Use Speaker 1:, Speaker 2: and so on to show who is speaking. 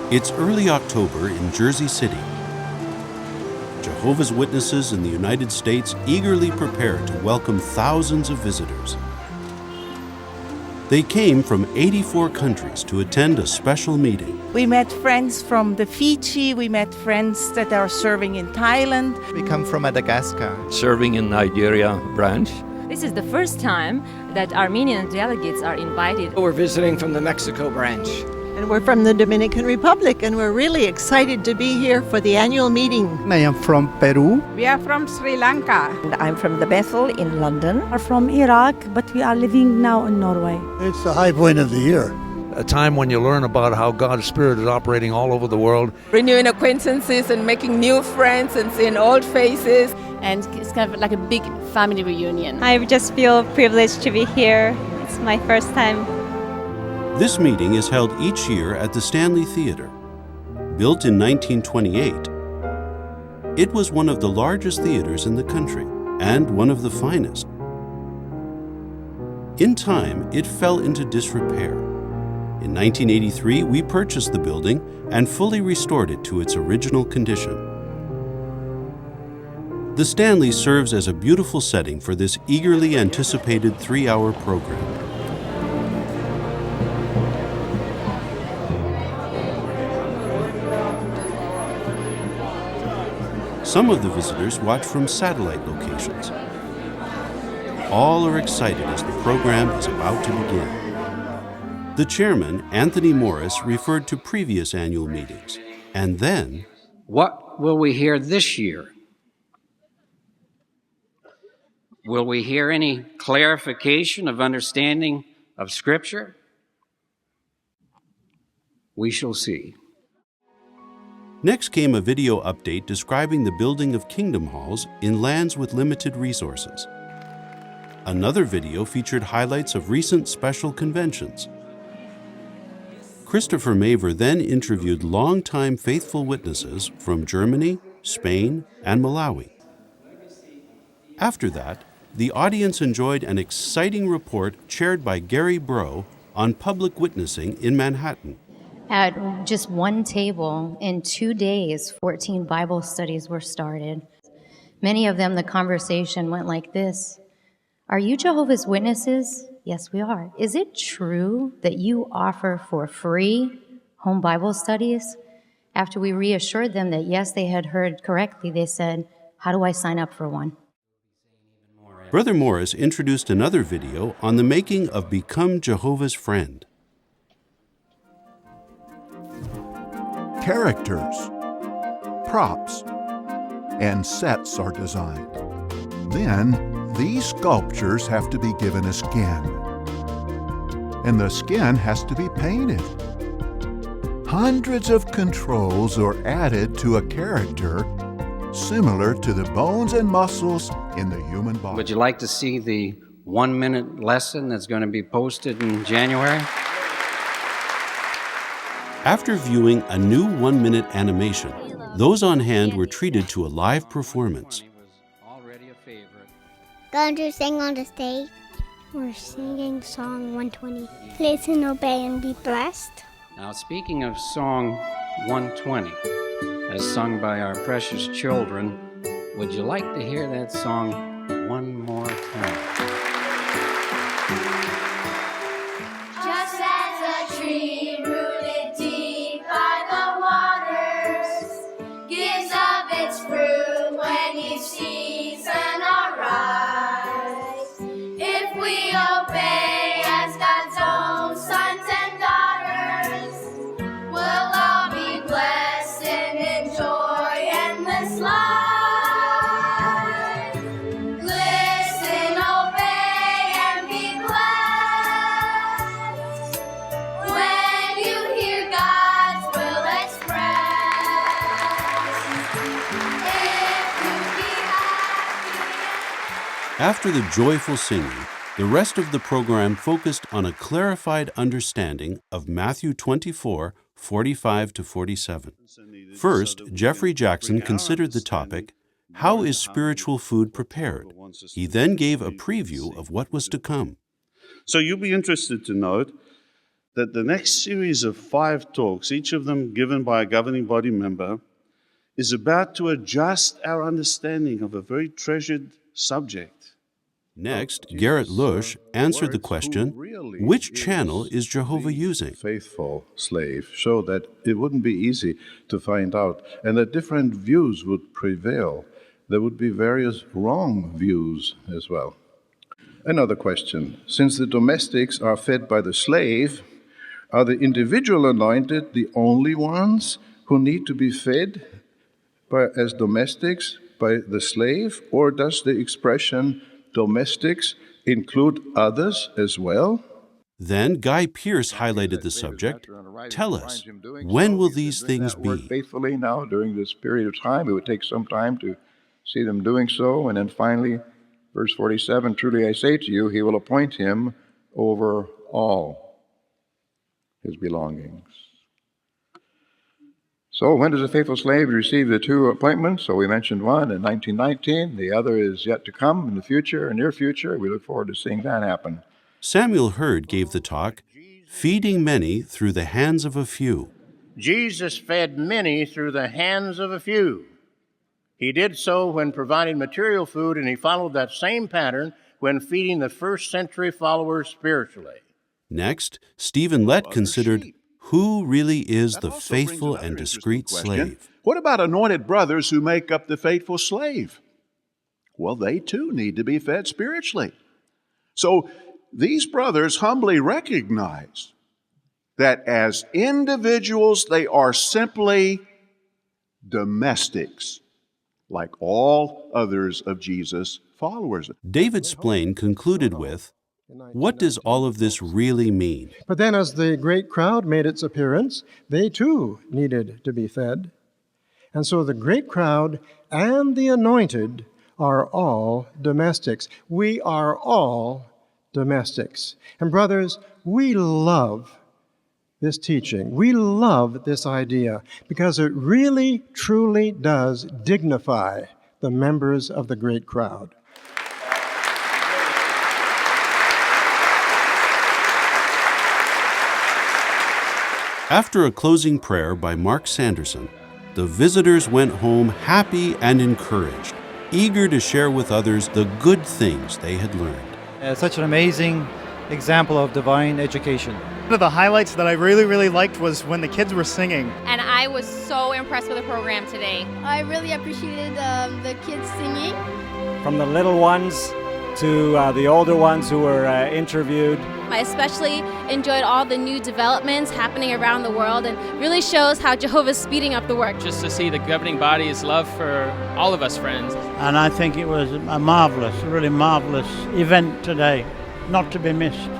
Speaker 1: It's early October in Jersey City. Jehovah's Witnesses in the United States eagerly prepare to welcome thousands of visitors. They came from 84 countries to attend a special meeting.
Speaker 2: We met friends from the Fiji, we met friends that are serving in Thailand.
Speaker 3: We come from Madagascar.
Speaker 4: Serving in Nigeria branch.
Speaker 5: This is the first time that Armenian delegates are invited.
Speaker 6: We're visiting from the Mexico branch.
Speaker 7: And we're from the Dominican Republic, and we're really excited to be here for the annual meeting.
Speaker 3: I am from Peru.
Speaker 8: We are from Sri Lanka.
Speaker 9: And I'm from the Bethel in London.
Speaker 10: We're from Iraq, but we are living now in Norway.
Speaker 11: It's the high point of the year.
Speaker 12: A time when you learn about how God's Spirit is operating all over the world.
Speaker 13: Renewing acquaintances and making new friends and seeing old faces.
Speaker 14: And it's kind of like a big family reunion.
Speaker 15: I just feel privileged to be here. It's my first time.
Speaker 1: This meeting is held each year at the Stanley Theatre. Built in 1928, it was one of the largest theaters in the country and one of the finest. In time, it fell into disrepair. In 1983, we purchased the building and fully restored it to its original condition. The Stanley serves as a beautiful setting for this eagerly anticipated 3-hour program. Some of the visitors watch from satellite locations. All are excited as the program is about to begin. The chairman, Anthony Morris, referred to previous annual meetings, and then,
Speaker 16: what will we hear this year? Will we hear any clarification of understanding of Scripture? We shall see.
Speaker 1: Next came a video update describing the building of kingdom halls in lands with limited resources. Another video featured highlights of recent special conventions. Christopher Maver then interviewed longtime faithful witnesses from Germany, Spain, and Malawi. After that, the audience enjoyed an exciting report chaired by Gary Bro on public witnessing in Manhattan.
Speaker 17: At just one table, in 2 days, 14 Bible studies were started. Many of them, the conversation went like this. Are you Jehovah's Witnesses? Yes, we are. Is it true that you offer for free home Bible studies? After we reassured them that yes, they had heard correctly, they said, how do I sign up for one?
Speaker 1: Brother Morris introduced another video on the making of Become Jehovah's Friend.
Speaker 18: Characters, props, and sets are designed. Then, these sculptures have to be given a skin. And the skin has to be painted. Hundreds of controls are added to a character similar to the bones and muscles in the human body.
Speaker 16: Would you like to see the 1-minute lesson that's going to be posted in January?
Speaker 1: After viewing a new 1-minute animation, those on hand were treated to a live performance.
Speaker 19: Going to sing on the stage.
Speaker 20: We're singing Song 120. Listen, obey, and be blessed.
Speaker 16: Now, speaking of Song 120, as sung by our precious children, would you like to hear that song one more time?
Speaker 8: Just as a tree rooted deep by the waters gives of its fruit when each season arrives, if we obey as God's own sons and daughters, we'll all be blessed and enjoy endless life. Listen, obey, and be blessed when you hear God's will expressed. If you be happy.
Speaker 1: After the joyful singing, the rest of the program focused on a clarified understanding of Matthew 24, 45 to 47. First, Jeffrey Jackson considered the topic, How is spiritual food prepared? He then gave a preview of what was to come.
Speaker 5: So you'll be interested to note
Speaker 21: that the next series of 5 talks, each of them given by a governing body member, is about to adjust our understanding of a very treasured subject.
Speaker 1: Next, Garrett Lush answered the question, which channel is Jehovah using?
Speaker 22: Faithful slave showed that it wouldn't be easy to find out, and that different views would prevail. There would be various wrong views as well. Another question. Since the domestics are fed by the slave, are the individual anointed the only ones who need to be fed as domestics by the slave, or does the expression domestics include others as well?
Speaker 1: Then Guy Pearce highlighted the subject. Tell us, when will these things be?
Speaker 22: Faithfully now during this period of time. It would take some time to see them doing so. And then finally, verse 47, truly I say to you, he will appoint him over all his belongings. So when does a faithful slave receive the 2 appointments? So we mentioned one in 1919. The other is yet to come in the future, near future. We look forward to seeing that happen.
Speaker 1: Samuel Hurd gave the talk, Feeding Many Through the Hands of a Few.
Speaker 23: Jesus fed many through the hands of a few. He did so when providing material food, and he followed that same pattern when feeding the first century followers spiritually.
Speaker 1: Next, Stephen Lett considered who really is the faithful and discreet slave.
Speaker 24: What about anointed brothers who make up the faithful slave? Well, they too need to be fed spiritually. So these brothers humbly recognize that as individuals, they are simply domestics, like all others of Jesus' followers.
Speaker 1: David Splain concluded with, what does all of this really mean?
Speaker 25: But then as the great crowd made its appearance, they too needed to be fed. And so the great crowd and the anointed are all domestics. We are all domestics. And brothers, we love this teaching. We love this idea because it really, truly does dignify the members of the great crowd.
Speaker 1: After a closing prayer by Mark Sanderson, the visitors went home happy and encouraged, eager to share with others the good things they had learned.
Speaker 26: Such an amazing example of divine education.
Speaker 27: One of the highlights that I really liked was when the kids were singing.
Speaker 28: And I was so impressed with the program today.
Speaker 20: I really appreciated the kids singing.
Speaker 29: From the little ones to the older ones who were interviewed.
Speaker 28: I especially enjoyed all the new developments happening around the world, and really shows how Jehovah's speeding up the work.
Speaker 30: Just to see the governing body's love for all of us friends.
Speaker 31: And I think it was a marvelous, really marvelous event today, not to be missed.